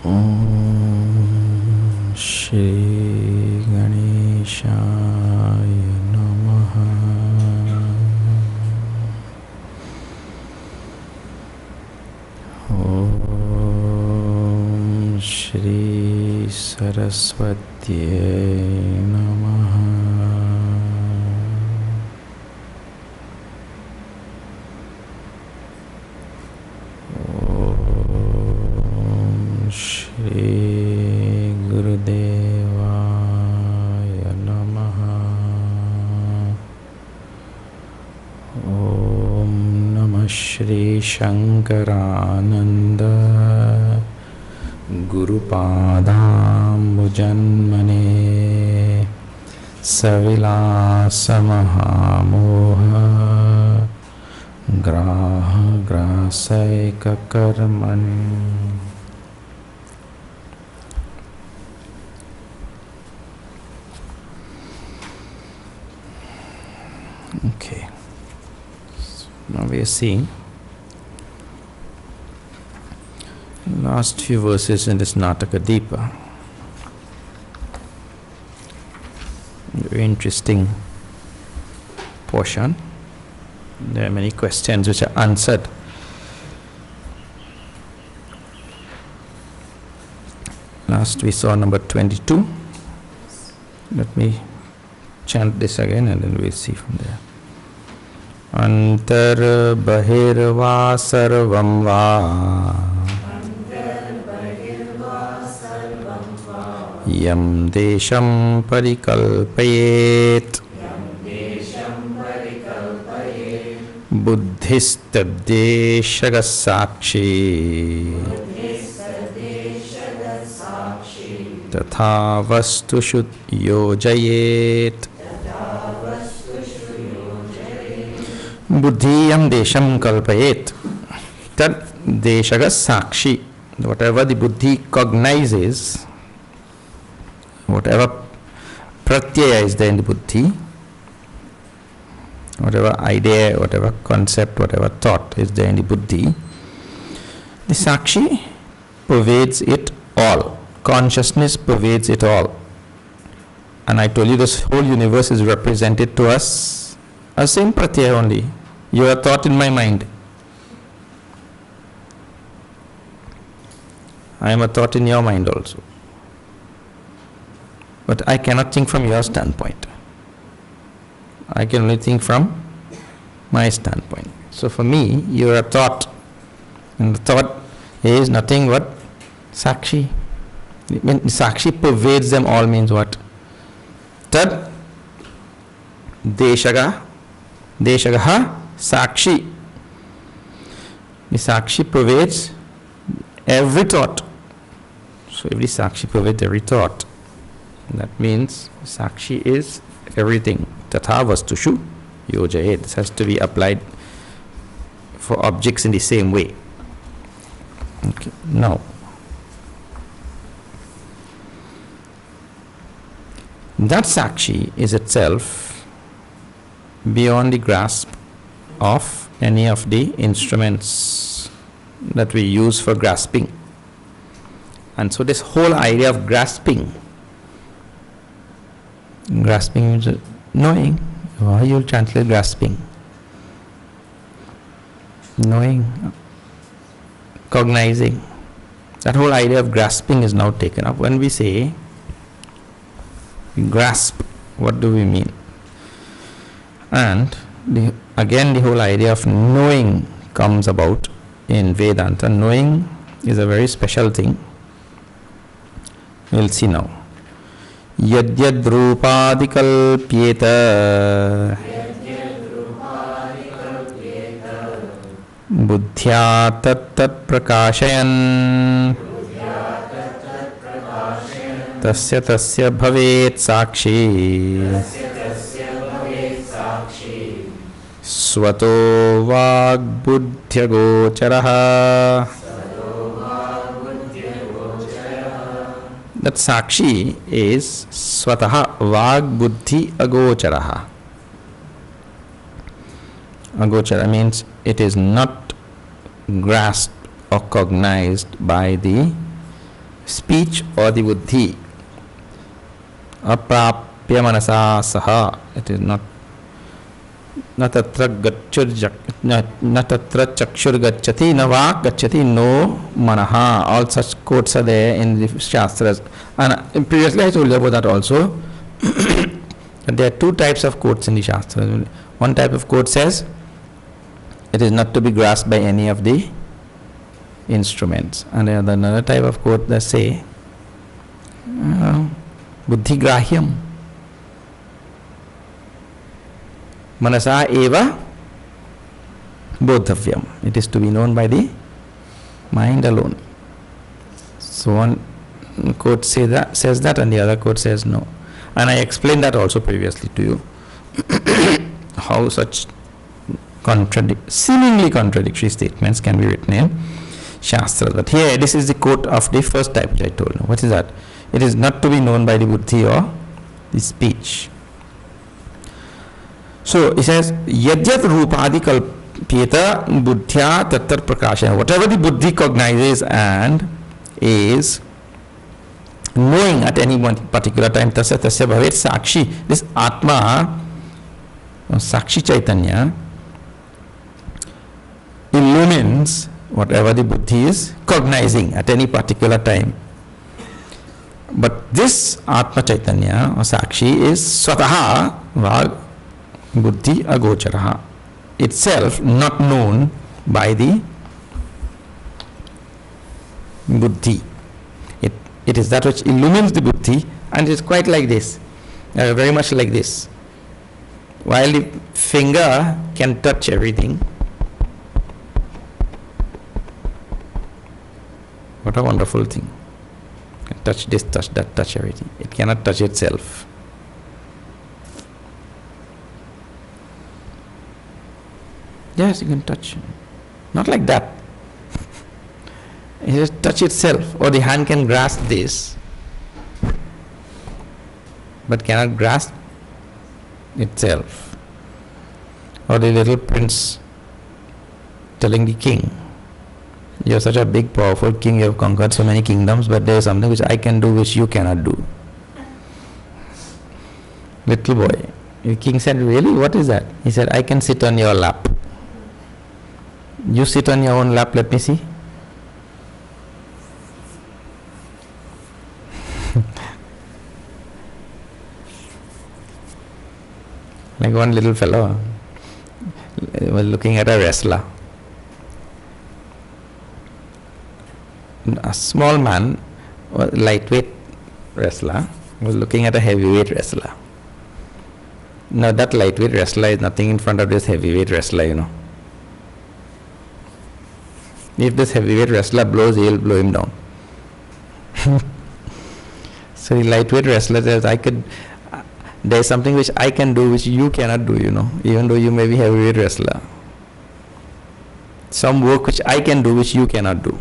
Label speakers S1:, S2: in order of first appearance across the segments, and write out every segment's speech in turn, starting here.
S1: Om Shri Ganeshaya Namaha. Om Shri Saraswatye Namaha. Shri Gurudevaya Namaha. Om Namah Shri Shankarananda Guru Padambujanmane Savilasa Mahamoha Graha Grasaika Karmani. Okay, so now we are seeing last few verses in this Nataka Deepa. Very interesting portion. There are many questions which are answered. Last we saw number 22. Let me chant this again and then we'll see from there. Antar bahir va sarvam va yam desham parikalpayet buddhistadeshaga sakshi tatha vastushu yojayet. Buddhiyam desham kalpayet. Tad deshaga sakshi. Whatever the buddhi cognizes, whatever pratyaya is there in the buddhi, whatever idea, whatever concept, whatever thought is there in the buddhi, the sakshi pervades it all. Consciousness pervades it all. And I told you this whole universe is represented to us as same pratyaya only. You are thought in my mind. I am a thought in your mind also. But I cannot think from your standpoint. I can only think from my standpoint. So for me, you are a thought. And the thought is nothing but sakshi. When sakshi pervades them all means what? Tad deshaga deshagaha sakshi. The sakshi pervades every thought. So every sakshi pervades every thought. That means sakshi is everything. Tatha vastushu yojayet. This has to be applied for objects in the same way. Okay. Now, that sakshi is itself beyond the grasp of any of the instruments that we use for grasping. And so this whole idea of grasping means knowing. Why you will translate grasping? Knowing, cognizing. That whole idea of grasping is now taken up. When we say grasp, what do we mean? And again the whole idea of knowing comes about in Vedanta. Knowing is a very special thing. We will see now. Yadyad rupadikal buddhya tat prakashayan tasya tasya bhavet sakshi svato vag buddhya gocharaha. That sakshi is swataha vag buddhi agocharaha. Agochara means it is not grasped or cognized by the speech or the buddhi. Aprapya manasa saha. It is not natatra chakshur gacchati, na vak gacchati, no manaha. All such quotes are there in the Shastras. And previously I told you about that also. There are two types of quotes in the Shastras. One type of quote says, it is not to be grasped by any of the instruments. And another type of quote that say, buddhi grahyam. Manasa eva bodhavyam. It is to be known by the mind alone. So one quote says that and the other quote says no. And I explained that also previously to you. How such seemingly contradictory statements can be written in Shastra. But here, this is the quote of the first type which I told you. What is that? It is not to be known by the buddhi or the speech. So it says, Yadyat Rupadi Kalpyeta Buddhya Tattar Prakāshānanda. Whatever the buddhi cognizes and is knowing at any one particular time, tasya bhavet sakshi. This Atma, Sakshi Chaitanya, illumines whatever the buddhi is cognizing at any particular time. But this Atma Chaitanya or Sakshi is Swataha Vag Buddhi Agocharaha, itself not known by the buddhi. It is that which illumines the buddhi, and it is quite like this, very much like this. While the finger can touch everything, what a wonderful thing. You can touch this, touch that, touch everything. It cannot touch itself. Yes, you can touch. Not like that. It just touch itself. Or the hand can grasp this, but cannot grasp itself. Or the little prince telling the king, you are such a big powerful king, you have conquered so many kingdoms, but there is something which I can do which you cannot do. Little boy. The king said, really? What is that? He said, I can sit on your lap. You sit on your own lap, let me see. Like one little fellow was looking at a wrestler. A small man, lightweight wrestler, was looking at a heavyweight wrestler. Now that lightweight wrestler is nothing in front of this heavyweight wrestler, you know. If this heavyweight wrestler blows, he will blow him down. So the lightweight wrestler says, there is something which I can do which you cannot do, you know, even though you may be heavyweight wrestler. Some work which I can do which you cannot do.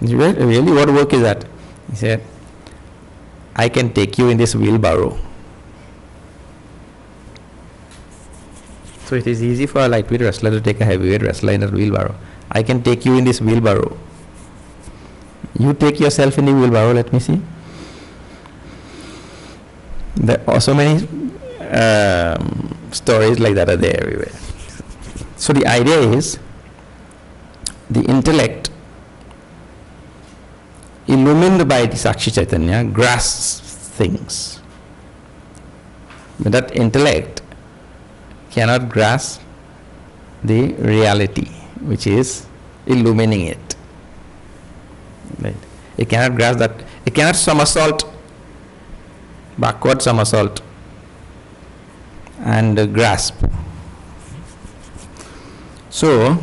S1: Really, what work is that? He said, I can take you in this wheelbarrow. So it is easy for a lightweight wrestler to take a heavyweight wrestler in a wheelbarrow. I can take you in this wheelbarrow. You take yourself in the wheelbarrow, let me see. There are so many stories like that are there everywhere. So the idea is, the intellect illumined by the Sakshi Chaitanya grasps things. But that intellect cannot grasp the reality which is illumining it. Right? It cannot grasp that. It cannot somersault, backward somersault, and grasp. So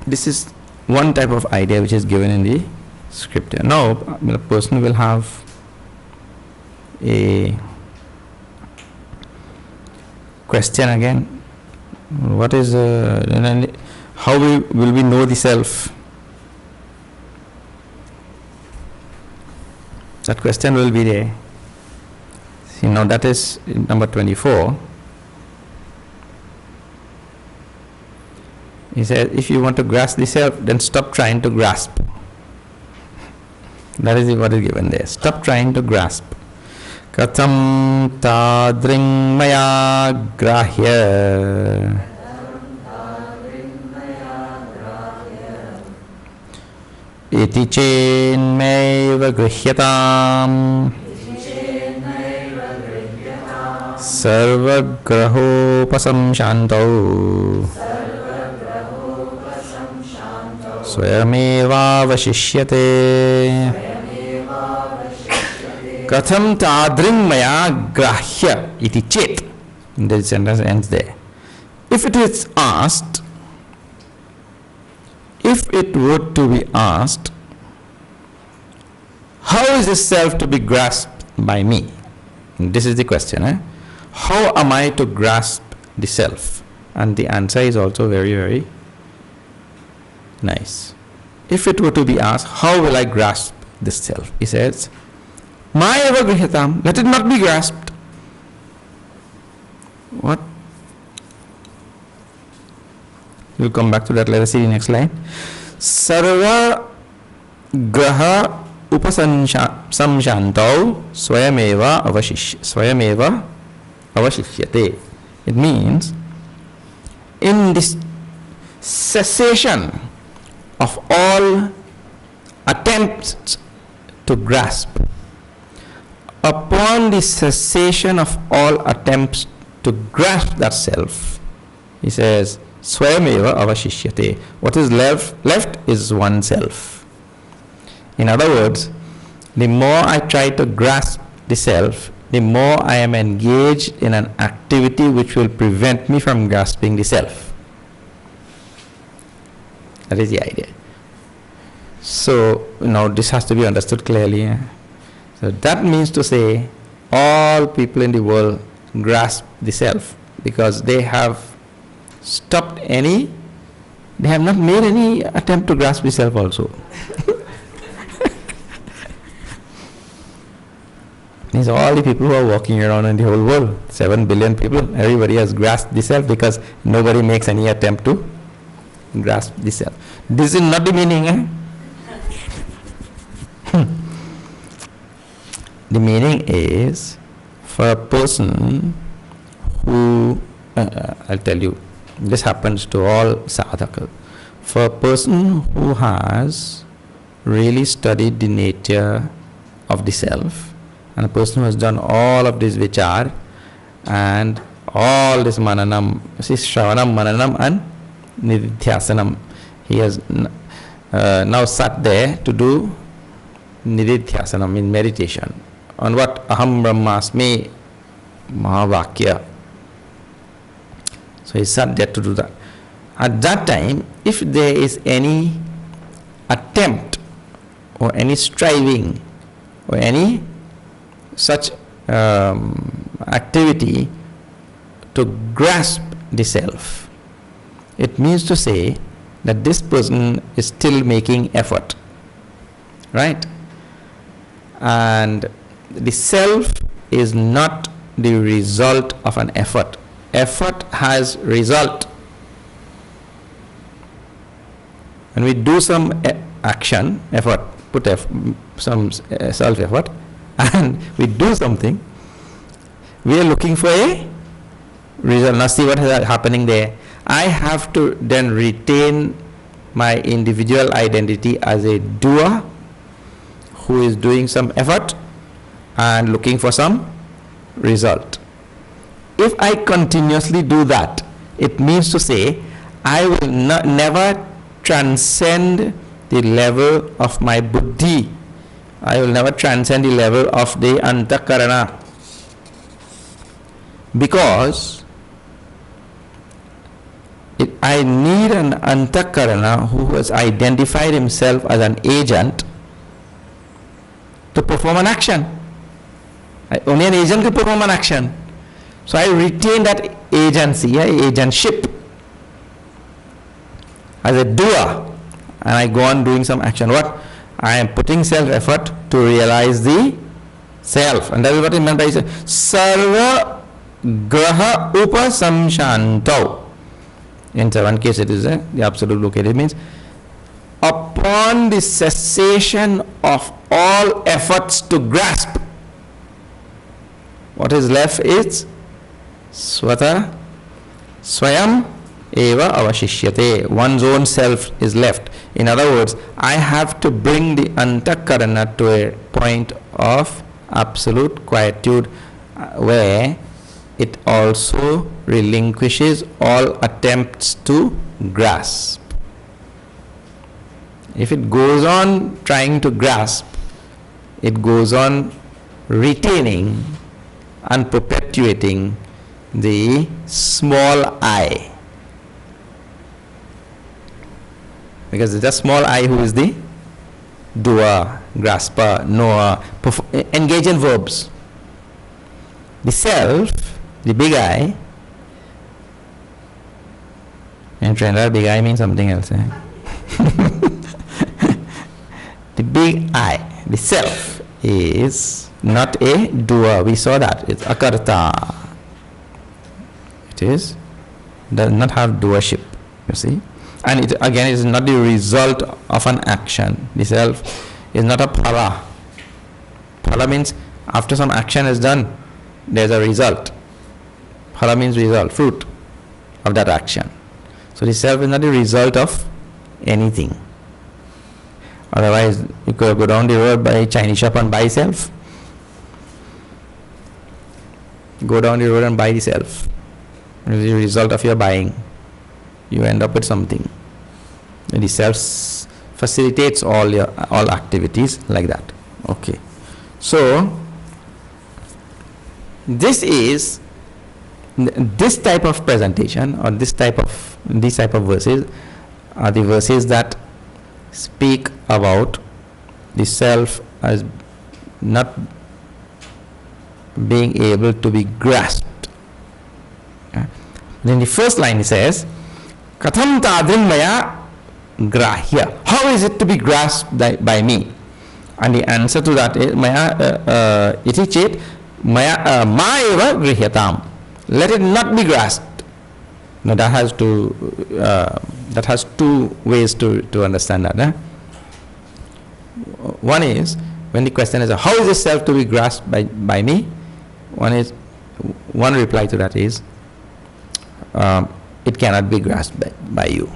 S1: this is one type of idea which is given in the scripture. Now a person will have a question again. What is how will we know the self? That question will be there. See, now that is number 24. He says, if you want to grasp the self, then stop trying to grasp. That is what is given there. Stop trying to grasp. Katham tadring maya grahya. Iti chenmaiva grihyatam. Sarvagrahopasam shantau. Swāmī Prakāshānanda. Katham tadring maya grahya iti chet. The sentence ends there. If it is asked, if it were to be asked, how is this self to be grasped by me? And this is the question. How am I to grasp the self? And the answer is also very, very nice. If it were to be asked, how will I grasp this self? He says, Mayava grihatam, let it not be grasped. What? We'll come back to that. Let us see the next line. Sarva graha upasamshantau swayameva avashishyate. It means, in this cessation of all attempts to grasp, upon the cessation of all attempts to grasp that self, he says, Swāmī avashishyate. What is left is oneself. In other words, the more I try to grasp the self, the more I am engaged in an activity which will prevent me from grasping the self. That is the idea. So, now this has to be understood clearly. So that means to say, all people in the world grasp the self because they have stopped they have not made any attempt to grasp the self also. Means all the people who are walking around in the whole world, 7 billion people, everybody has grasped the self because nobody makes any attempt to grasp the self. This is not the meaning. The meaning is, for a person who, I'll tell you, this happens to all sadhakas. For a person who has really studied the nature of the self, and a person who has done all of this vichar and all this mananam, shravanam, mananam and nididhyasanam, he has now sat there to do nididhyasanam in meditation on what? Aham Brahmasmi Mahavakya. So he sat there to do that. At that time, if there is any attempt or any striving or any such activity to grasp the self, it means to say that this person is still making effort, right? And the self is not the result of an effort. Effort has result. When we do some action, effort, put some self-effort, and we do something, we are looking for a result. Now see what is happening there. I have to then retain my individual identity as a doer who is doing some effort and looking for some result. If I continuously do that, it means to say I will never transcend the level of my buddhi. I will never transcend the level of the antakarana, because I need an antakarana who has identified himself as an agent to perform an action. Only an agent can perform an action. So I retain that agency, agentship, as a doer, and I go on doing some action. What? I am putting self-effort to realize the self. And that is what he meant by sarva graha upasamshantau. In one case it is the absolute located. It means upon the cessation of all efforts to grasp, what is left is Swata Swayam Eva Avashishyate. One's own self is left. In other words, I have to bring the Antakarana to a point of absolute quietude where it also relinquishes all attempts to grasp. If it goes on trying to grasp, it goes on retaining and perpetuating the small I. Because it's a small I who is the doer, grasper, knower, engage in verbs. The self, the big I, and general big I means something else. Eh? The big I, the self, is not a doer. We saw that. It's akarta. It does not have doership, you see. And it again is not the result of an action. The self is not a phala. Phala means after some action is done, there's a result. Phala means result, fruit of that action. So the self is not the result of anything. Otherwise, you could go down the road, buy a Chinese shop and buy self. Go down the road and buy the self. It is the result of your buying. You end up with something. And the self facilitates all activities like that. Okay. So this type of presentation, or these type of verses are the verses that speak about the self as not being able to be grasped. Okay. Then the first line says, Katham tadrim maya grahya. How is it to be grasped by me? And the answer to that is maya iti chet maya ma eva grihyatam. Let it not be grasped. Now that has two ways to understand that. Eh? One is when the question is how is this self to be grasped by me? One reply to that is it cannot be grasped by you.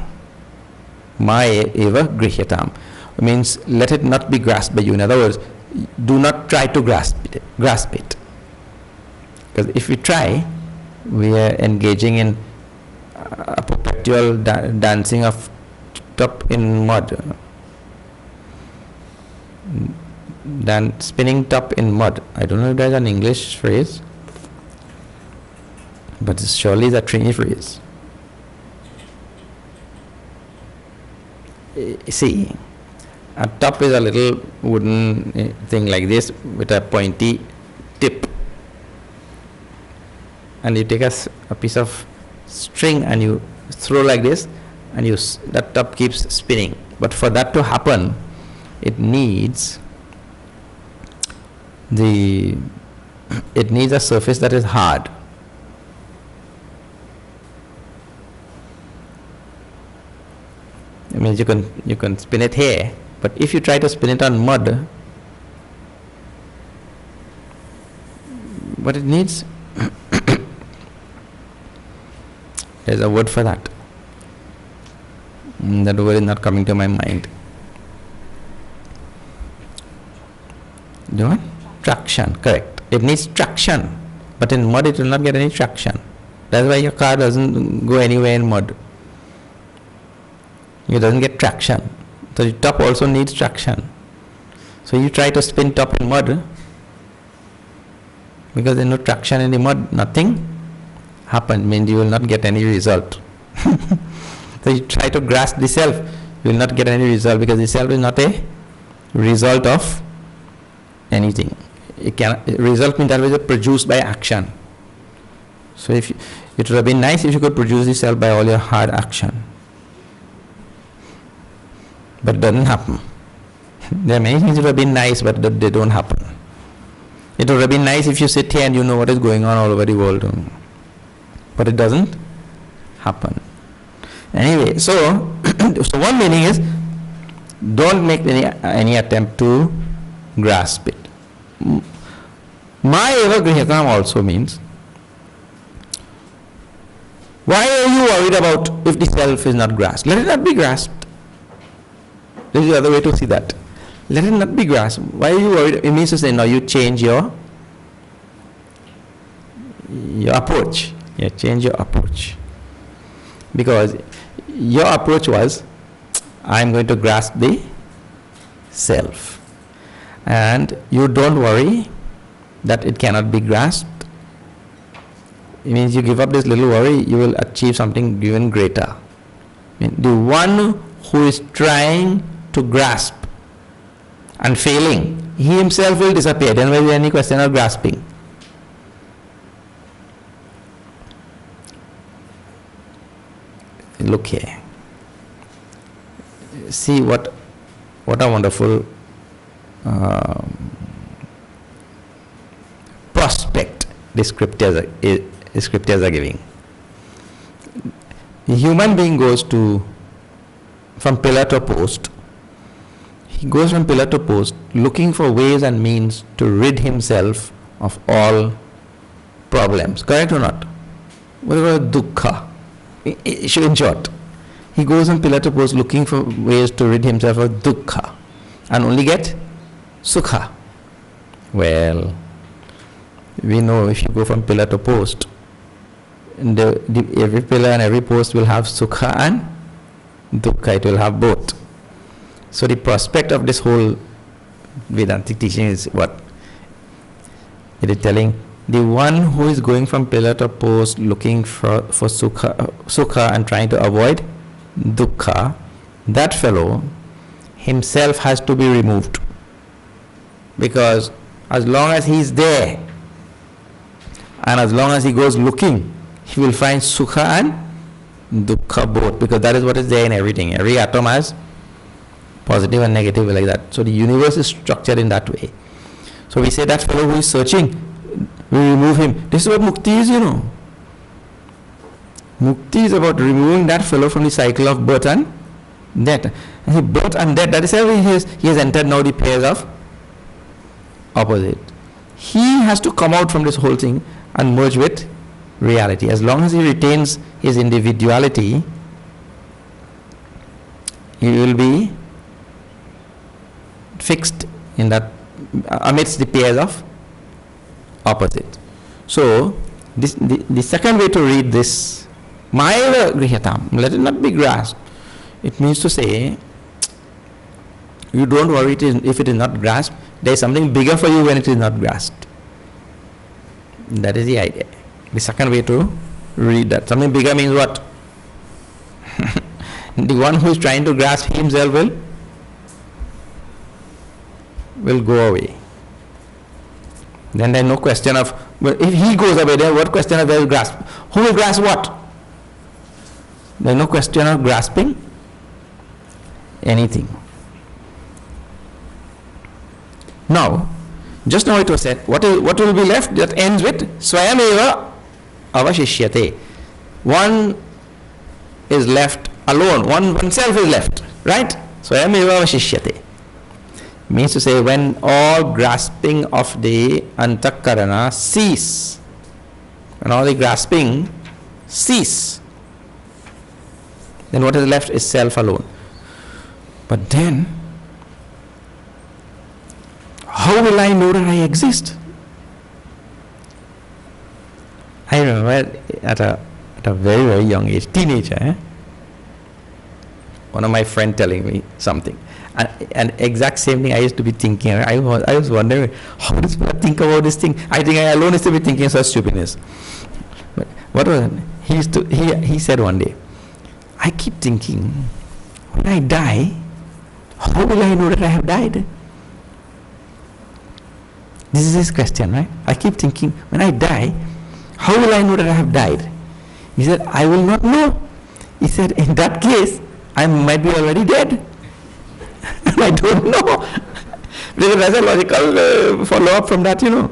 S1: Ma eva grihyatam means let it not be grasped by you. In other words, do not try to grasp it. Because if we try, we are engaging in a perpetual dancing of top in mud. Spinning top in mud. I don't know if there's an English phrase, but it's surely the Trini phrase. See, a top is a little wooden thing like this with a pointy tip, and you take a piece of string and you throw like this, and that top keeps spinning. But for that to happen, it needs a surface that is hard. I mean, you can spin it here, but if you try to spin it on mud, what it needs, there's a word for that. That word is not coming to my mind. Do you want? Traction, correct. It needs traction, but in mud it will not get any traction. That's why your car doesn't go anywhere in mud. It doesn't get traction. So the top also needs traction. So you try to spin top in mud, because there's no traction in the mud, nothing happens, means you will not get any result. So you try to grasp the self, you will not get any result, because the self is not a result of anything. Result means always produced by action. So it would have been nice if you could produce the self by all your hard action. But it doesn't happen. There are many things that would have been nice, but they don't happen. It would have been nice if you sit here and you know what is going on all over the world. But it doesn't happen. Anyway, so one meaning is don't make any attempt to grasp it. Ma eva grihatam also means, why are you worried about if the self is not grasped? Let it not be grasped. This is the other way to see that. Let it not be grasped. Why are you worried? It means to say, now you change your approach. You change your approach. Because your approach was, I'm going to grasp the self. And you don't worry that it cannot be grasped. It means you give up this little worry, you will achieve something even greater. I mean, the one who is trying to grasp and failing, he himself will disappear. Then there will be any question of grasping. Look here. See what a wonderful prospect the scriptures are giving. The human being goes from pillar to post. He goes from pillar to post looking for ways and means to rid himself of all problems. Correct or not? What about dukkha? In short, he goes from pillar to post looking for ways to rid himself of dukkha and only get sukha. Well, we know if you go from pillar to post, every pillar and every post will have sukha and dukkha. It will have both. So the prospect of this whole Vedantic teaching is what? It is telling the one who is going from pillar to post looking for sukha and trying to avoid dukkha, that fellow himself has to be removed. Because as long as he is there and as long as he goes looking, he will find sukha and dukkha both, because that is what is there in everything. Every atom has positive and negative like that. So the universe is structured in that way. So we say that fellow who is searching, we remove him. This is what mukti is, you know. Mukti is about removing that fellow from the cycle of birth and death. And birth and death, that is how he has entered now the pairs of opposite. He has to come out from this whole thing and merge with reality. As long as he retains his individuality, he will be fixed in that amidst the pairs of opposite. So the second way to read this, Maeva Grihatam, let it not be grasped. It means to say, you don't worry if it is not grasped. There is something bigger for you when it is not grasped. That is the idea. The second way to read that. Something bigger means what? The one who is trying to grasp himself will go away. Then there is no question of, well, if he goes away, there what question of will grasp? Who will grasp what? There is no question of grasping anything. Now, just now it was said, what will be left? That ends with Swāmī Prakāshānanda. One is left alone, oneself is left, right? Swāmī Prakāshānanda means to say, when all grasping of the antakarana cease, when all the grasping cease, then what is left is self alone. But then, how will I know that I exist? I remember at a very, very young age, teenager, one of my friends telling me something. And exact same thing I used to be thinking. I was wondering, how does one think about this thing? I think I alone used to be thinking such stupidness. But what was it? He said one day, I keep thinking, when I die, how will I know that I have died? This is his question, right? I keep thinking, when I die, how will I know that I have died? He said, I will not know. He said, in that case, I might be already dead. I don't know. There's a logical follow-up from that, you know.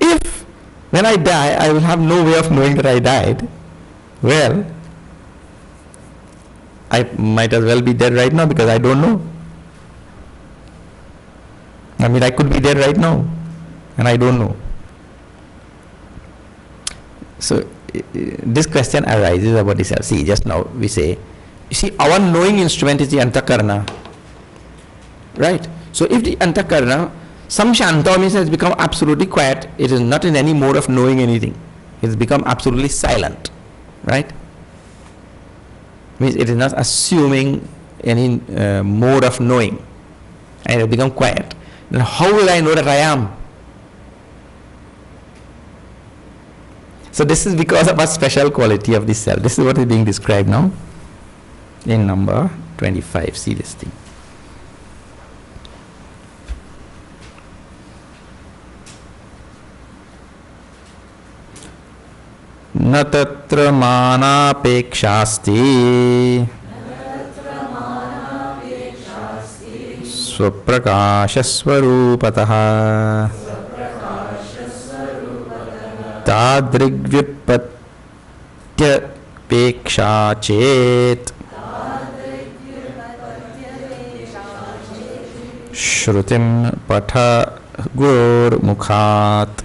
S1: If, when I die, I will have no way of knowing that I died, well, I might as well be dead right now because I don't know. I mean, I could be there right now, and I don't know. So, this question arises about this. See, just now we say, you see, our knowing instrument is the antakarana, right? So, if the antakarana, some shanta means has become absolutely quiet, it is not in any mode of knowing anything. It has become absolutely silent, right? Means it is not assuming any mode of knowing, and it has become quiet. Then how will I know that I am? So this is because of a special quality of the self. This is what is being described now in number 25. See this thing. न तत्र मानापेक्षास्ति स्वप्रकाशस्वरूपतः तादृग्व्युत्पत्त्यपेक्षा चेत् श्रुतिं पठ गुरोर्मुखात्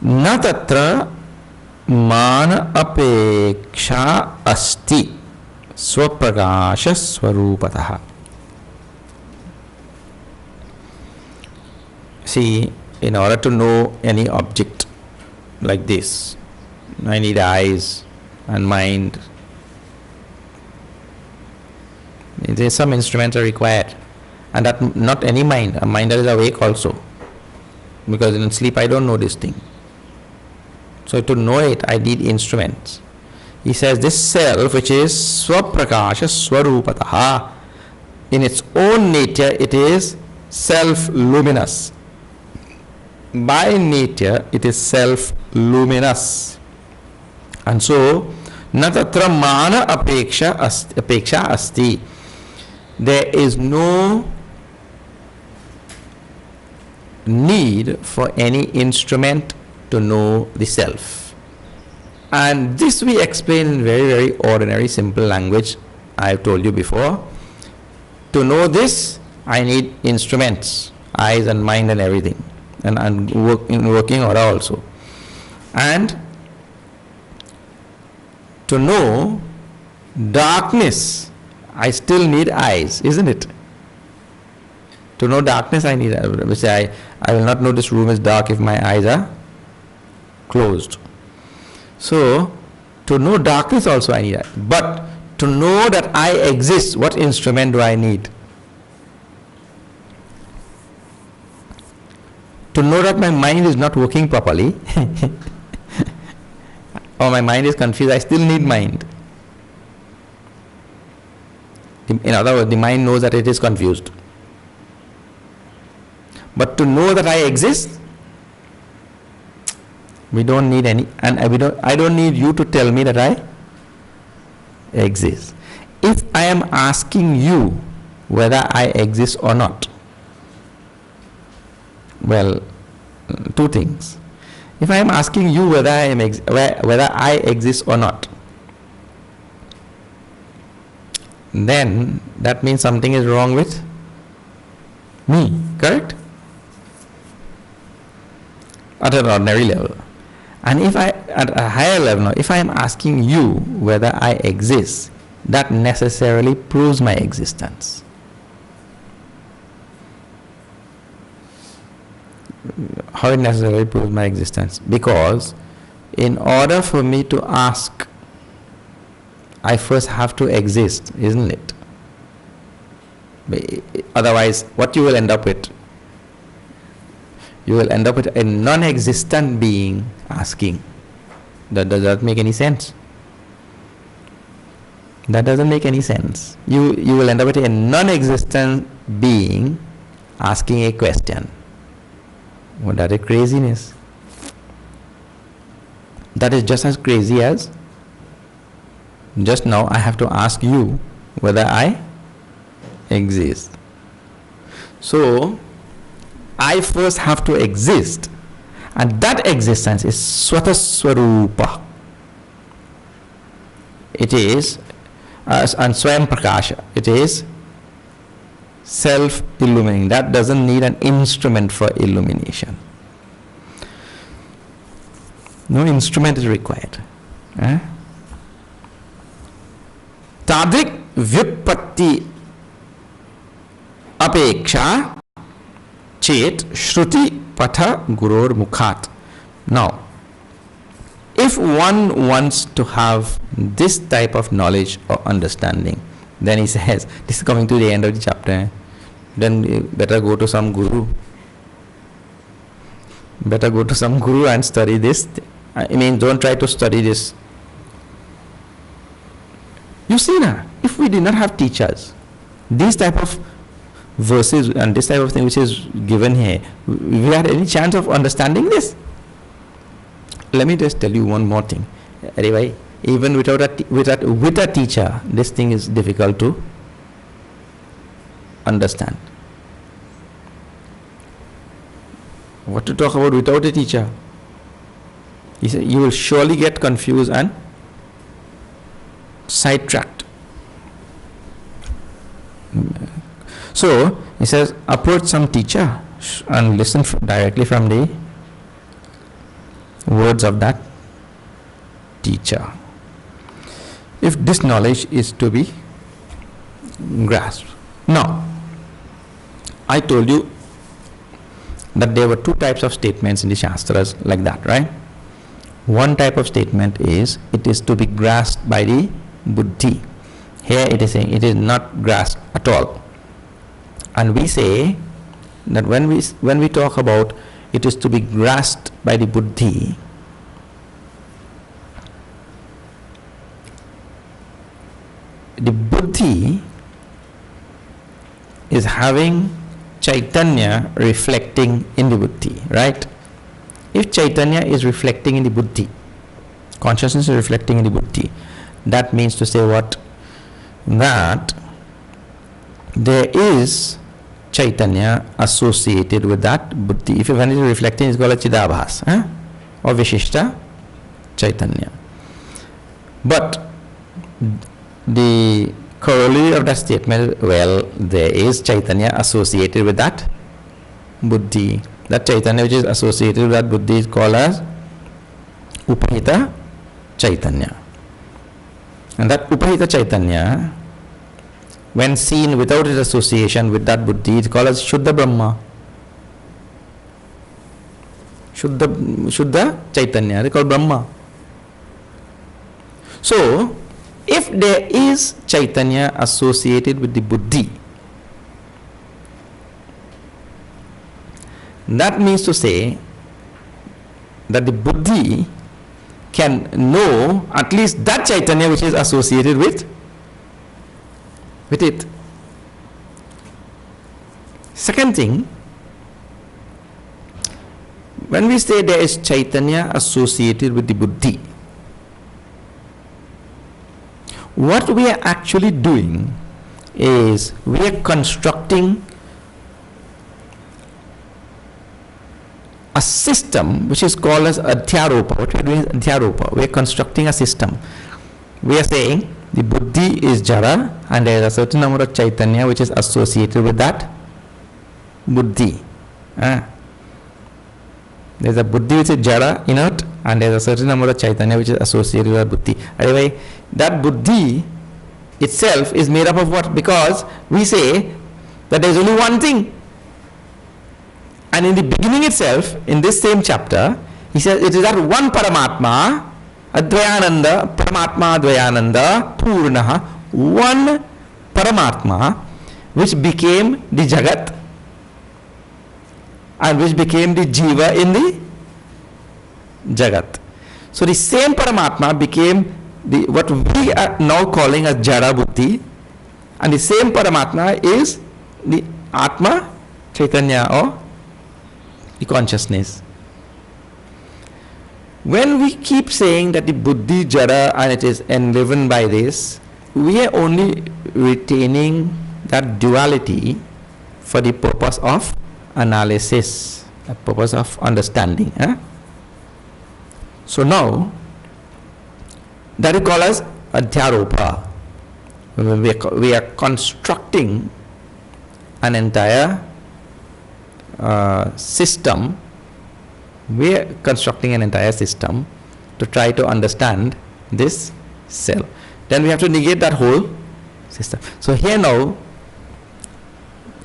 S1: न तत्र मान अपेक्षा अस्ति स्वप्रकाश स्वरूपतः. See, in order to know any object like this, I need eyes and mind. There some instruments are required, and that not any mind, a mind that is awake also, because in sleep I don't know this thing. So to know it, I need instruments. He says this self, which is Swaprakasha Swarupataha, in its own nature it is self-luminous. By nature it is self-luminous. And so, natatra mana apeksha asti. There is no need for any instrument to know the self. And this we explain in very, very ordinary, simple language. I have told you before. To know this, I need instruments, eyes and mind and everything, and working order also. And to know darkness, I still need eyes, isn't it? To know darkness, I need, I will not know this room is dark if my eyes are closed. So, to know darkness also I need eyes. But to know that I exist, what instrument do I need? To know that my mind is not working properly, or my mind is confused, I still need mind. In other words, the mind knows that it is confused. But to know that I exist, we don't need any, and I don't need you to tell me that I exist. If I am asking you whether I exist or not, well, two things. If I am asking you whether I exist or not, then that means something is wrong with me, correct? At an ordinary level. And if I, at a higher level now, if I am asking you whether I exist, that necessarily proves my existence. How it necessarily proves my existence? Because in order for me to ask, I first have to exist, isn't it? Otherwise, what you will end up with? You will end up with a non-existent being asking. Does that make any sense? That doesn't make any sense. You will end up with a non-existent being asking a question. Well, that is craziness. That is just as crazy as just now I have to ask you whether I exist. So, I first have to exist, and that existence is Swataswarupa. It is, and Swāmī Prakāshānanda, it is self-illuminating. That doesn't need an instrument for illumination. No instrument is required. Tadrik vyutpatti apeksha chet shruti patha guror mukhat. Now, if one wants to have this type of knowledge or understanding, then he says, this is coming to the end of the chapter, then you better go to some guru. Better go to some guru and study this. I mean, don't try to study this. You see now, if we did not have teachers, these type of verses and this type of thing which is given here, we had any chance of understanding this? Let me just tell you one more thing. Anyway, even with a teacher, this thing is difficult to understand. What to talk about without a teacher? He said, you will surely get confused and sidetracked. So he says, approach some teacher and listen directly from the words of that teacher, if this knowledge is to be grasped. Now, I told you that there were two types of statements in the Shastras like that, right? One type of statement is, it is to be grasped by the buddhi. Here it is saying it is not grasped at all. And we say that when we talk about it is to be grasped by the buddhi, the buddhi is having Chaitanya reflecting in the buddhi, right? If Chaitanya is reflecting in the buddhi, consciousness is reflecting in the buddhi, that means to say what? That there is Chaitanya associated with that buddhi. If when it is reflecting, it's called a Chidabhas, or Vishishta Chaitanya. But the corollary of that statement is, well, there is Chaitanya associated with that buddhi. That Chaitanya which is associated with that buddhi is called as Upahita Chaitanya. And that Upahita Chaitanya, when seen without its association with that buddhi, is called as Shuddha Brahma. Shuddha Chaitanya, they call Brahma. So, if there is Chaitanya associated with the buddhi, that means to say that the buddhi can know at least that Chaitanya which is associated with it. Second thing, when we say there is Chaitanya associated with the buddhi, what we are actually doing is we are constructing a system which is called as Adhyaropa. What we are doing is Adhyaropa. We are constructing a system. We are saying the buddhi is jara and there is a certain number of Chaitanya which is associated with that buddhi. There is a buddhi which is jara, inert, and there is a certain number of Chaitanya which is associated with that buddhi. Anyway, that buddhi itself is made up of what? Because we say that there is only one thing. And in the beginning itself, in this same chapter, he says it is that one Paramatma, Advayananda, Paramatma Advayananda, Purnaha, one Paramatma, which became the Jagat and which became the Jiva in the Jagat. So the same Paramatma became the what we are now calling as Jara Buddhi, and the same Paramatma is the Atma, Chaitanya, or the consciousness. When we keep saying that the buddhi jara and it is enlivened by this, we are only retaining that duality for the purpose of analysis, the purpose of understanding. So now, that is called as Adhyaropa. We are constructing an entire system. We are constructing an entire system to try to understand this cell. Then we have to negate that whole system. So here now,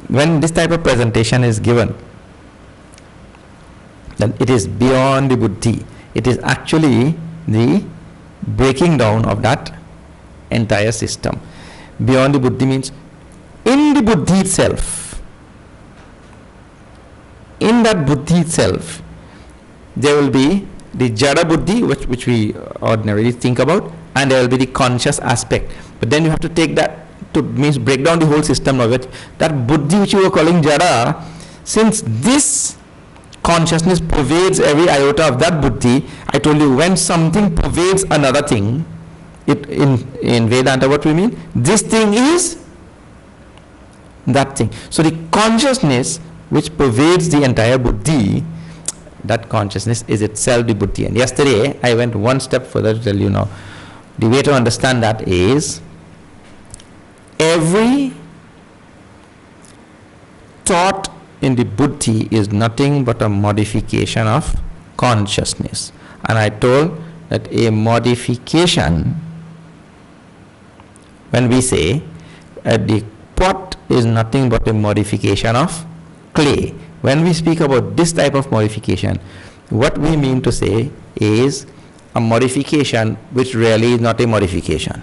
S1: when this type of presentation is given, then it is beyond the buddhi. It is actually the breaking down of that entire system. Beyond the buddhi means in the buddhi itself. In that buddhi itself, there will be the jada buddhi, which we ordinarily think about, and there will be the conscious aspect. But then you have to take that to means break down the whole system of it. That buddhi which you were calling jada, since this consciousness pervades every iota of that buddhi, I told you when something pervades another thing, in Vedanta what we mean, this thing is that thing. So the consciousness which pervades the entire buddhi, that consciousness is itself the buddhi. And yesterday I went one step further to tell you now, the way to understand that is every thought in the buddhi is nothing but a modification of consciousness. And I told that a modification, when we say the pot is nothing but a modification of clay. When we speak about this type of modification, what we mean to say is a modification which really is not a modification.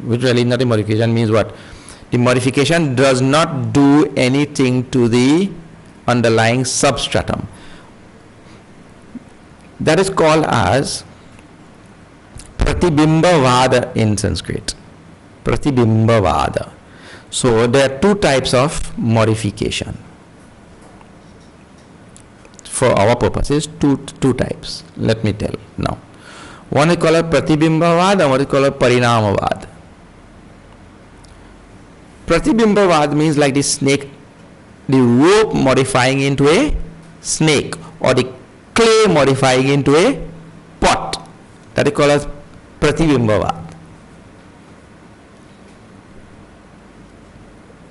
S1: Which really is not a modification means what? The modification does not do anything to the underlying substratum. That is called as Pratibimbavada in Sanskrit. Pratibimbavada. So there are two types of modification. For our purposes, two types. Let me tell now. One is called Pratibimbavad and one is called Parinamavad. Pratibimbavad means like the snake, the rope modifying into a snake, or the clay modifying into a pot. That is called as Pratibimbavad.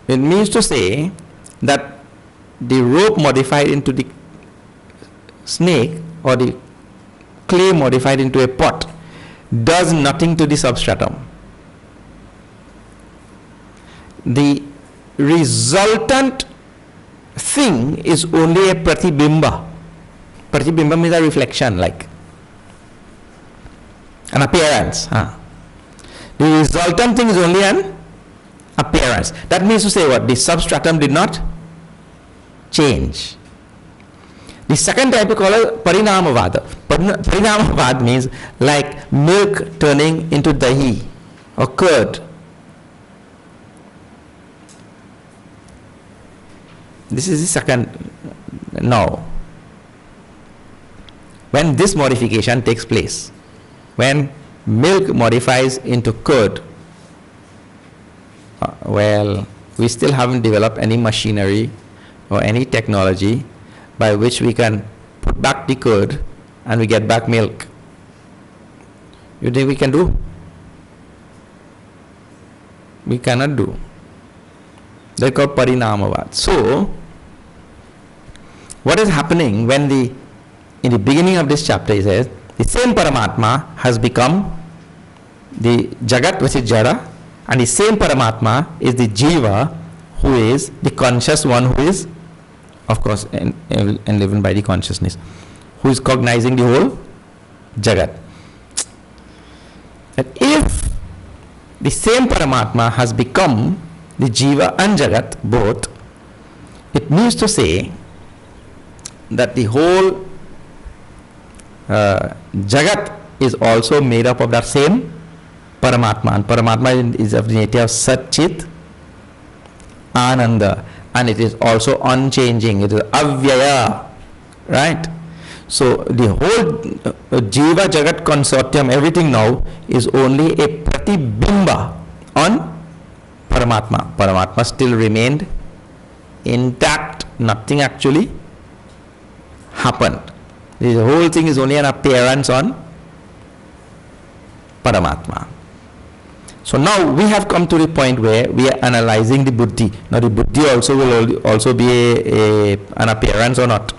S1: It means to say that the rope modified into the snake or the clay modified into a pot does nothing to the substratum. The resultant thing is only a pratibimba. Pratibimba means a reflection, like an appearance. The resultant thing is only an appearance. That means to say what? The substratum did not change. The second type we call it Parinamavada. Parinamavada means like milk turning into dahi or curd. This is the second. Now, when this modification takes place, when milk modifies into curd, well, we still haven't developed any machinery or any technology by which we can put back the curd and we get back milk. You think we can do? We cannot do. They call Parinamavad. So, what is happening when in the beginning of this chapter he says, the same Paramatma has become the Jagat, which is Jada, and the same Paramatma is the Jiva, who is the conscious one, who is, of course, enlivened by the consciousness, who is cognizing the whole Jagat. And if the same Paramatma has become the Jiva and Jagat both, it means to say that the whole Jagat is also made up of that same Paramatma, and Paramatma is of the nature of Sat Chit Ananda, and it is also unchanging, it is Avyaya, right? So the whole Jiva Jagat consortium, everything now is only a Pratibimba on Paramatma. Paramatma still remained intact, nothing actually happened. The whole thing is only an appearance on Paramatma. So now we have come to the point where we are analyzing the buddhi. Now the buddhi also will also be an appearance or not.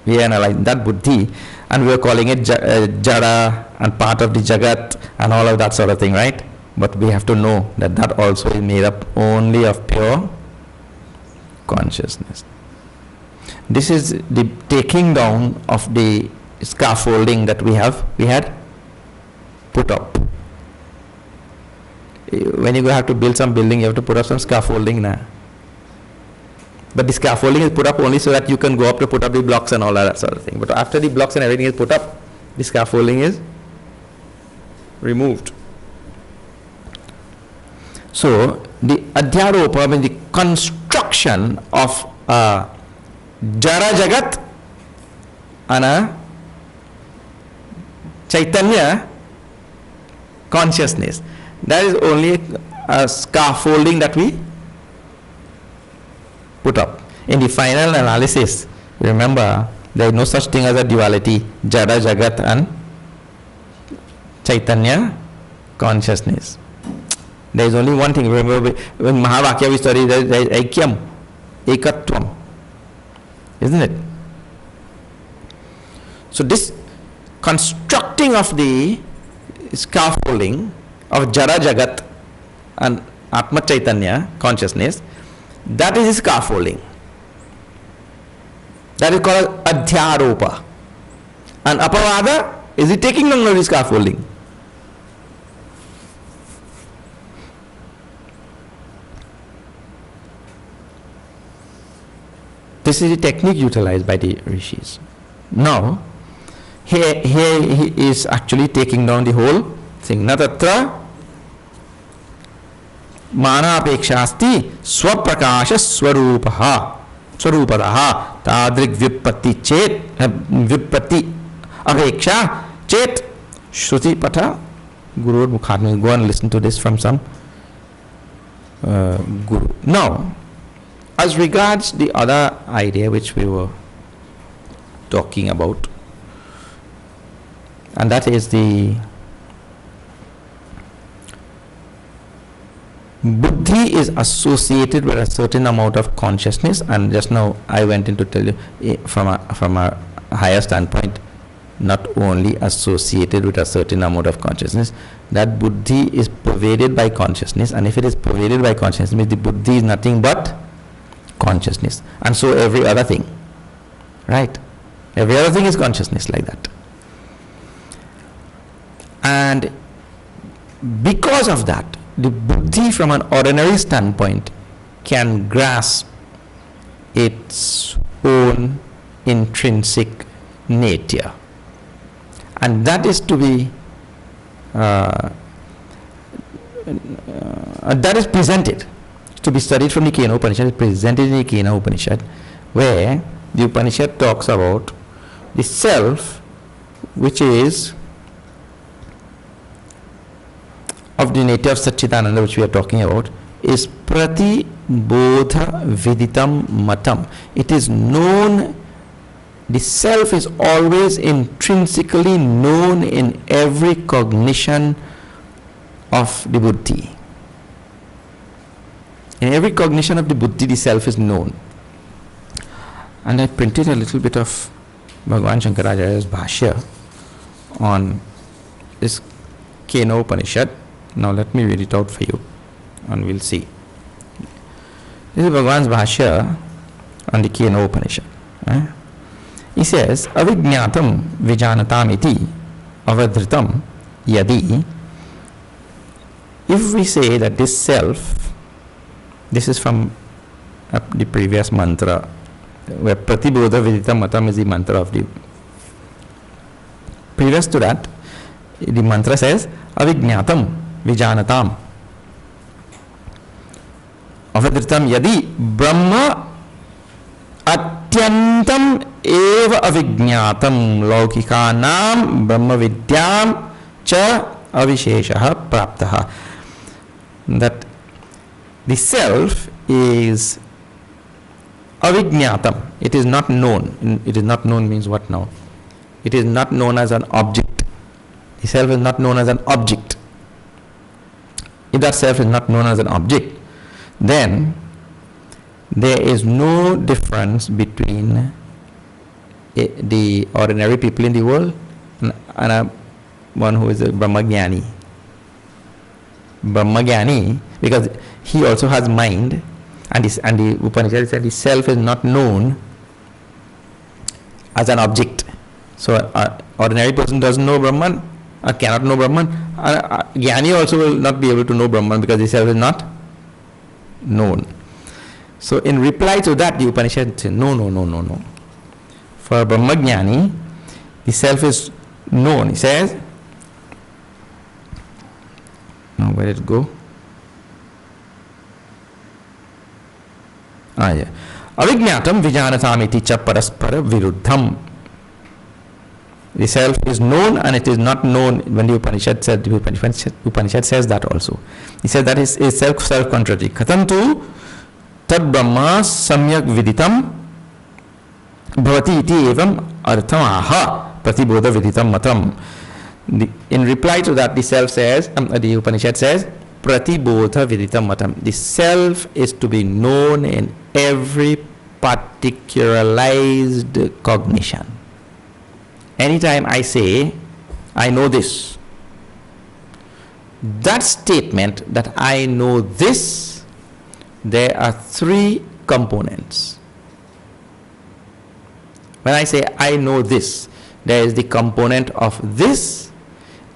S1: We are analyzing that buddhi and we are calling it jada and part of the jagat and all of that sort of thing, right? But we have to know that that also is made up only of pure consciousness. This is the taking down of the scaffolding that we had put up. When you have to build some building, you have to put up some scaffolding now. But the scaffolding is put up only so that you can go up to put up the blocks and all that sort of thing. But after the blocks and everything is put up, the scaffolding is removed. So the adhyaropa means the construction of a jara jagat and a chaitanya consciousness. That is only a scaffolding that we put up. In the final analysis, remember, there is no such thing as a duality, jada jagat and chaitanya consciousness. There is only one thing. Remember, when Mahavakya we study, there is aikyam, ekatvam, isn't it? So this constructing of the scaffolding of jara jagat and atma chaitanya consciousness, that is scaffolding. That is called adhyaropa. And apavada is the taking down of the scaffolding. This is the technique utilized by the rishis. Now, here he is actually taking down the whole thing. Natatra mana apekshasti swaprakasha swarupaha swarupadaha tadrik vippatti chet vippatti apeksha chet shruti patha guru mukhatme. Go and listen to this from some guru. Now, as regards the other idea which we were talking about, and that is the buddhi is associated with a certain amount of consciousness, and just now I went in to tell you from a higher standpoint, not only associated with a certain amount of consciousness, that buddhi is pervaded by consciousness, and if it is pervaded by consciousness, means the buddhi is nothing but consciousness, and so every other thing, right? Every other thing is consciousness, like that. And because of that, the buddhi from an ordinary standpoint can grasp its own intrinsic nature, and that is to be that is presented, to be studied from the Kena Upanishad, presented in the Kena Upanishad, where the Upanishad talks about the self, which is of the nature of Satchitananda, which we are talking about, is prati bodha viditam matam. It is known, the self is always intrinsically known in every cognition of the buddhi. In every cognition of the buddhi, the self is known. And I printed a little bit of Bhagavan Shankaracharyya's bhashya on this Kena Upanishad. Now let me read it out for you and we'll see. This is Bhagavan's bhashya on the Kena Upanishad. He says, avijñātam vijānatam iti avadhritam yadi. If we say that this self, this is from the previous mantra, where pratibodha viditam matam is the mantra of the previous to that, the mantra says avijñātam vijānatam avadhritam yadi brahma atyantam eva avijñātam laukikanam brahma vidyam cha avisheshaha praptaha. That the self is avijñātam, it is not known. It is not known means what now? It is not known as an object. The self is not known as an object. if that self is not known as an object, then there is no difference between the ordinary people in the world and one who is a Brahmagyani. Brahmagyani, because he also has mind, and the Upanishad said the self is not known as an object. So an ordinary person doesn't know Brahman, cannot know Brahman. Jnani also will not be able to know Brahman because the self is not known. So in reply to that, the Upanishad said, no. For Brahmagyani, the self is known. He says, now where did it go? Yeah. Avijñātam vijñānatāmiti cha paraspara viruddham. The self is known and it is not known. When the Upanishad says that also. He says that is self-contradictory. Katantu tad brahma samyak viditam bhavati iti evam artham aha pratibodha viditam matam. In reply to that, the self says, the Upanishad says, pratibodha viditam matam. The self is to be known in every particularized cognition. Anytime I say, I know this, that statement that I know this, there are three components. When I say I know this, there is the component of this,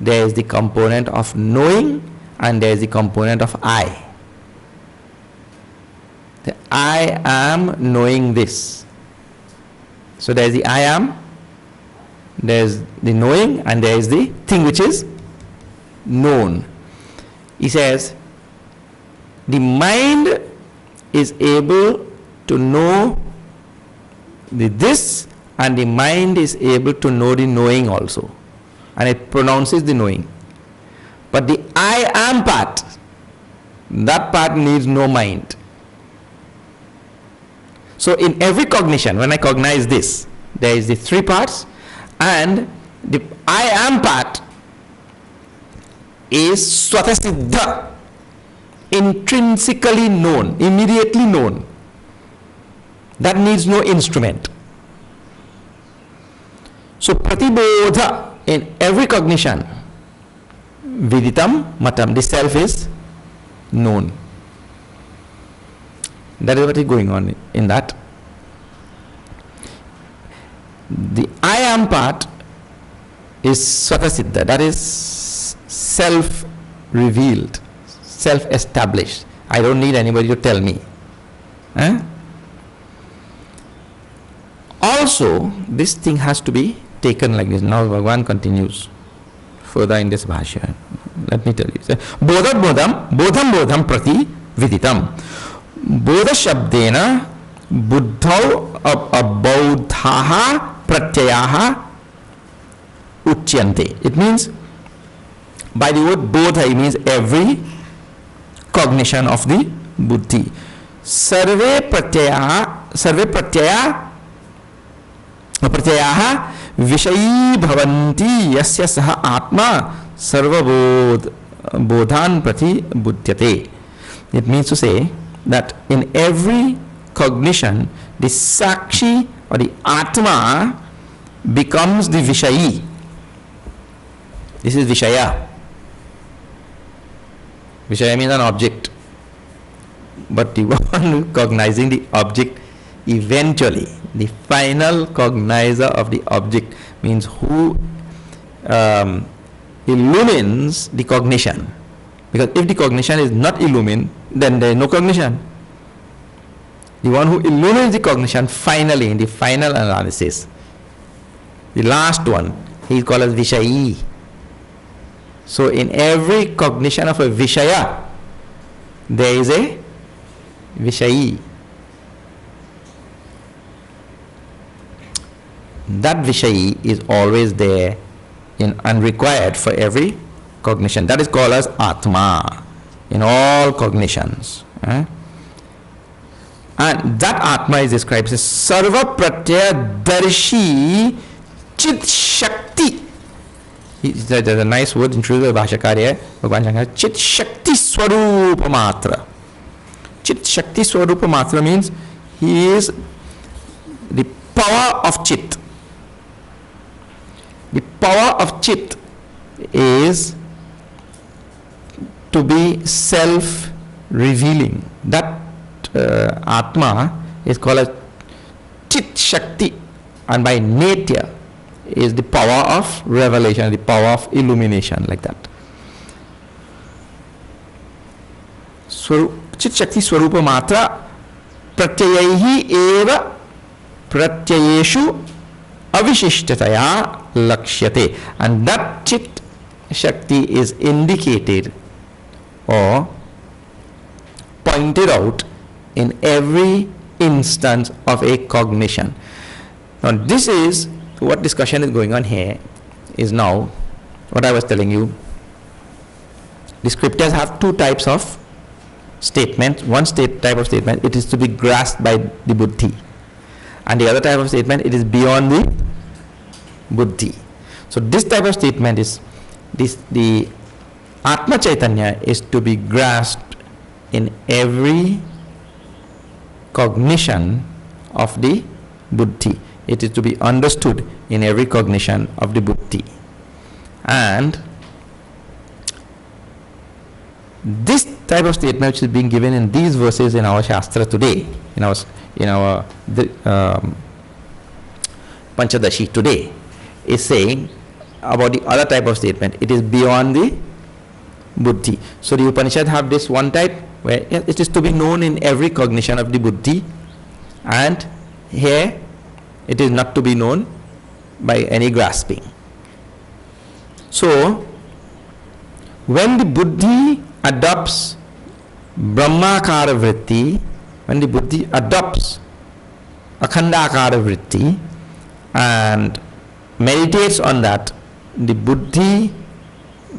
S1: there is the component of knowing, and there is the component of I. I am knowing this. So there is the I am, there is the knowing, and there is the thing which is known. He says, the mind is able to know the this, and the mind is able to know the knowing also. And it pronounces the knowing. But the I am part, that part needs no mind. So in every cognition, when I cognize this, there is the three parts, and the I am part is swatasiddha, intrinsically known, immediately known. That needs no instrument. So pratibodha, in every cognition, viditam matam, the self is known. That is what is going on in that. The I am part is swatasiddha, that is self-revealed, self-established. I don't need anybody to tell me. Also, this thing has to be taken like this. Now Bhagavan continues further in this bhashya. Let me tell you. Bodham prati viditam. Bodha shabdena buddhau abodhaha pratyayaha uchyante. It means, by the word bodha, it means every cognition of the buddhi. Sarve pratyayaha vishayi bhavanti yasya saha atma sarva bodhan prati buddhyate. It means to say that in every cognition, the sakshi or the atma becomes the vishayi. This is vishaya. Vishaya means an object. But the one cognizing the object eventually, the final cognizer of the object, means who illumines the cognition. Because if the cognition is not illumined, then there is no cognition. The one who illumines the cognition finally, in the final analysis, the last one, he is called as Vishayi. So in every cognition of a Vishaya, there is a Vishayi. That Vishayi is always there and required for every cognition. That is called as Atma in all cognitions. And that Atma is described as Sarva Pratyaya Darshi Chit Shakti. There's a nice word introduced by Bhashakarya, Bhagwan Shankara, Chit Shakti Swarupa Matra. Chit Shakti Swarupa Matra means he is the power of Chit. The power of Chit is to be self-revealing. That Atma is called as Chit Shakti, and by nature is the power of revelation, the power of illumination, like that. So Chit Shakti Swarupa Matra Pratyayaihi eva Pratyayeshu Avishishtataya Lakshyate, and that Chit Shakti is indicated or pointed out in every instance of a cognition. Now this is what discussion is going on here, is now what I was telling you. The scriptures have two types of statements. One type of statement, it is to be grasped by the buddhi, and the other type of statement, it is beyond the buddhi. So this type of statement is the Atma Chaitanya is to be grasped in every cognition of the buddhi. It is to be understood in every cognition of the buddhi. And this type of statement which is being given in these verses in our Shastra today, in our Pañcadaśī today, is saying about the other type of statement. It is beyond the buddhi. So the Upanishad have this one type where it is to be known in every cognition of the buddhi, and here it is not to be known by any grasping. So when the buddhi adopts Brahmakara vritti, when the buddhi adopts Akhandakara vritti and meditates on that, the buddhi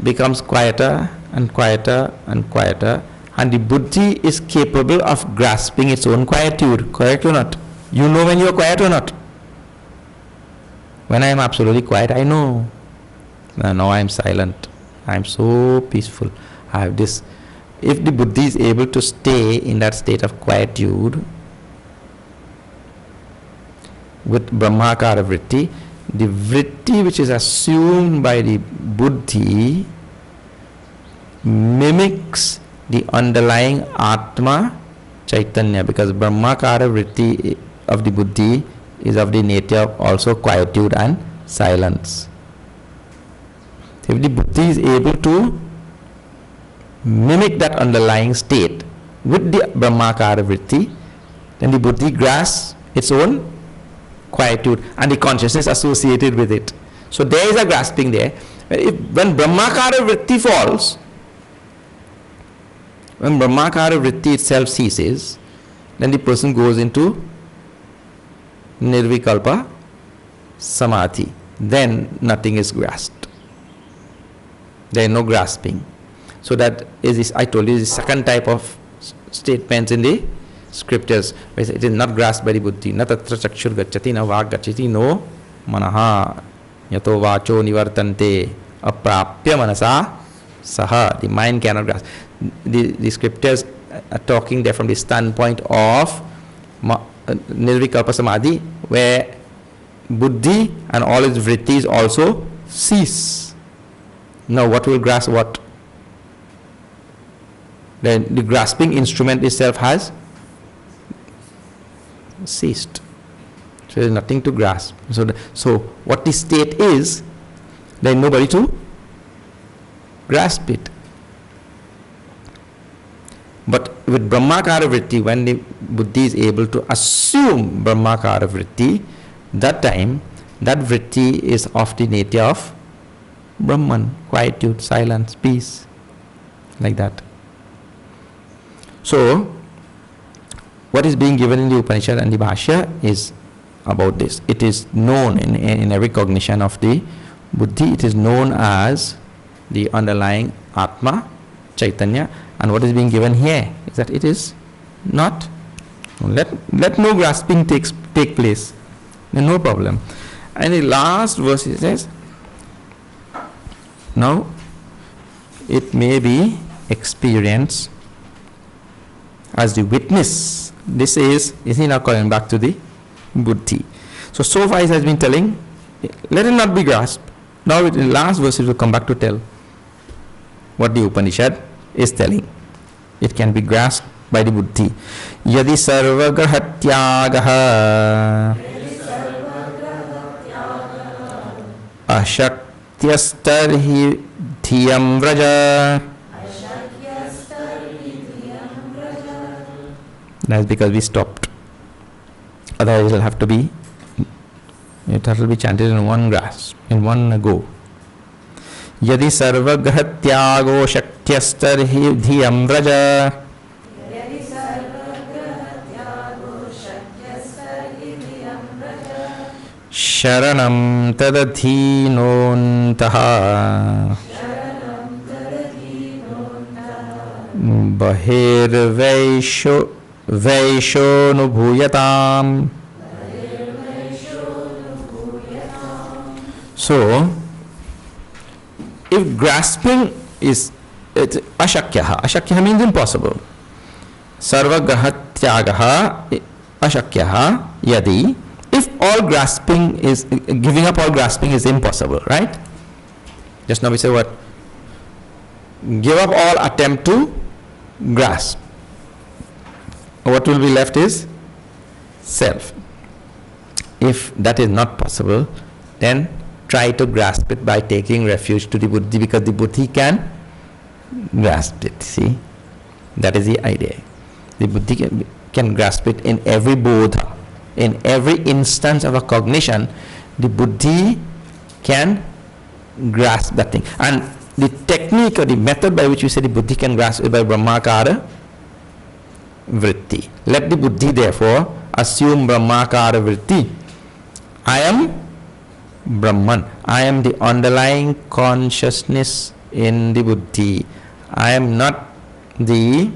S1: becomes quieter and quieter and quieter, and the buddhi is capable of grasping its own quietude. Correct or not? You know when you are quiet or not? When I am absolutely quiet, I know. Now I am silent. I am so peaceful. I have this. If the buddhi is able to stay in that state of quietude with Brahmakara vritti, the vritti which is assumed by the buddhi mimics the underlying Atma Chaitanya, because Brahmakara vritti of the buddhi is of the nature of also quietude and silence. If the buddhi is able to mimic that underlying state with the Brahmakara vritti, then the buddhi grasps its own quietude and the consciousness associated with it. So there is a grasping there. When Brahmakara vritti falls, when Brahmakara vritti itself ceases, then the person goes into Nirvikalpa Samadhi. Then nothing is grasped. There is no grasping. So that is this, I told you, the second type of statements in the scriptures. It is not grasped by the buddhi. Na tatra chakshur gacchati, na vak gacchati, no manaha yato vacho nivartante aprapya manasa saha. The mind cannot grasp. The scriptures are talking there from the standpoint of Nirvikalpa Samadhi, where buddhi and all its vrittis also cease. Now what will grasp what? Then the grasping instrument itself has ceased. So there is nothing to grasp. So what the state is, there is nobody to grasp it. But with Brahmakara vritti, when the buddhi is able to assume Brahmakara vritti, that time that vritti is of the nature of Brahman, quietude, silence, peace, like that. So what is being given in the Upanishad and the Bhashya is about this. It is known in every cognition of the buddhi. It is known as the underlying Atma Chaitanya. And what is being given here is that it is not. Let no grasping take place. Then no problem. And the last verse it says, Now, it may be experienced as the witness. This is he now calling back to the buddhi. So far he has been telling, let it not be grasped. Now in the last verse it will come back to tell what the Upanishad is telling. It can be grasped by the buddhi. Yadi sarvagrahatyagaha ashakyastarhi dhiyam vraja. That's because we stopped. Otherwise it will have to be chanted in one grasp, in one go. Yadi sarvagrahatyago shakyastarhi dhiyam vraja. Sharanam tadadhinontaha bahirvaisho nubhuyatam. So, if grasping is ashakyaha means impossible. Sarvagrahatyagaha ashakyaha yadi. If all grasping is, giving up all grasping is impossible, right? Just now we say what? Give up all attempt to grasp. What will be left is self. If that is not possible, then try to grasp it by taking refuge to the buddhi, because the buddhi can grasp it. See, that is the idea. The buddhi can grasp it in every bodha, in every instance of a cognition. The buddhi can grasp that thing. And the technique or the method by which we say the buddhi can grasp it by brahmakara vritti. Let the buddhi therefore assume brahmakara vritti. I am Brahman. I am the underlying consciousness in the buddhi. I am not the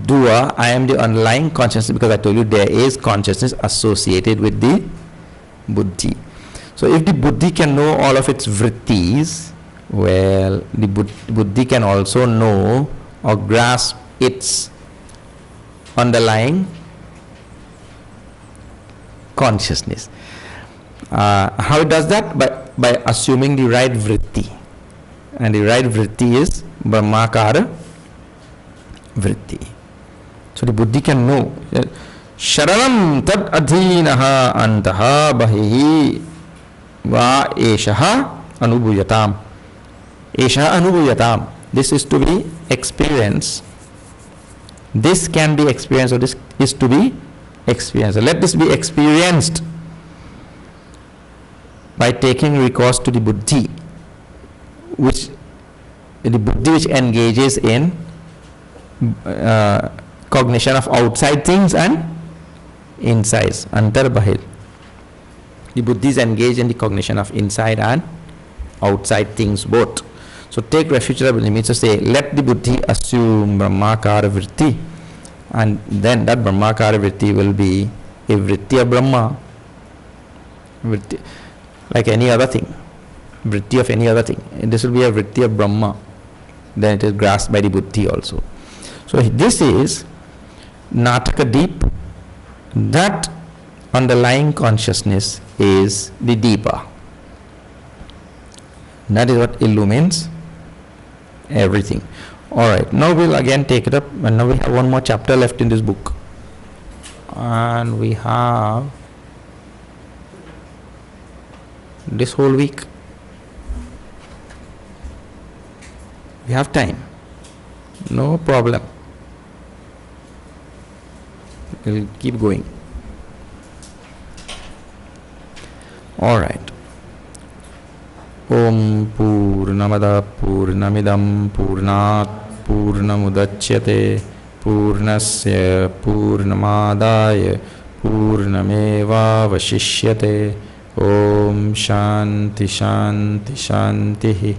S1: doer. I am the underlying consciousness, because I told you there is consciousness associated with the buddhi. So if the buddhi can know all of its vrittis, well, the buddhi can also know or grasp its underlying consciousness. How it does that? By assuming the right vritti. And the right vritti is brahmakara vritti. So the buddhi can know. Sharanam tad adhinaha antaha bahihi va eshaha anubhuyatam. Eshaha anubhuyatam. This is to be experienced. This can be experienced, or this is to be experienced. So let this be experienced by taking recourse to the buddhi, which engages in cognition of outside things and insides, antar bahir. The buddhi is engaged in the cognition of inside and outside things both. So take refuge in the means to say, let the buddhi assume brahmakara vritti, and then that brahmakara vritti will be a vritti of Brahma, vritti, like any other thing, vritti of any other thing. And this will be a vritti of Brahma. Then it is grasped by the buddhi also. So this is Nataka deep. That underlying consciousness is the deepa. That is what illumines everything. Alright, now we'll again take it up, and now we have one more chapter left in this book. And we have this whole week. We have time. No problem. We'll keep going. Alright. Om Purnamada Purnamidam Purnat Purnamudachyate Purnasya Purnamadaya Purnameva Vashishyate. Om Shanti Shanti Shanti.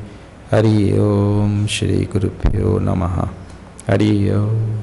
S1: Hari Om Shri Gurubhyo Namaha. Hari Om.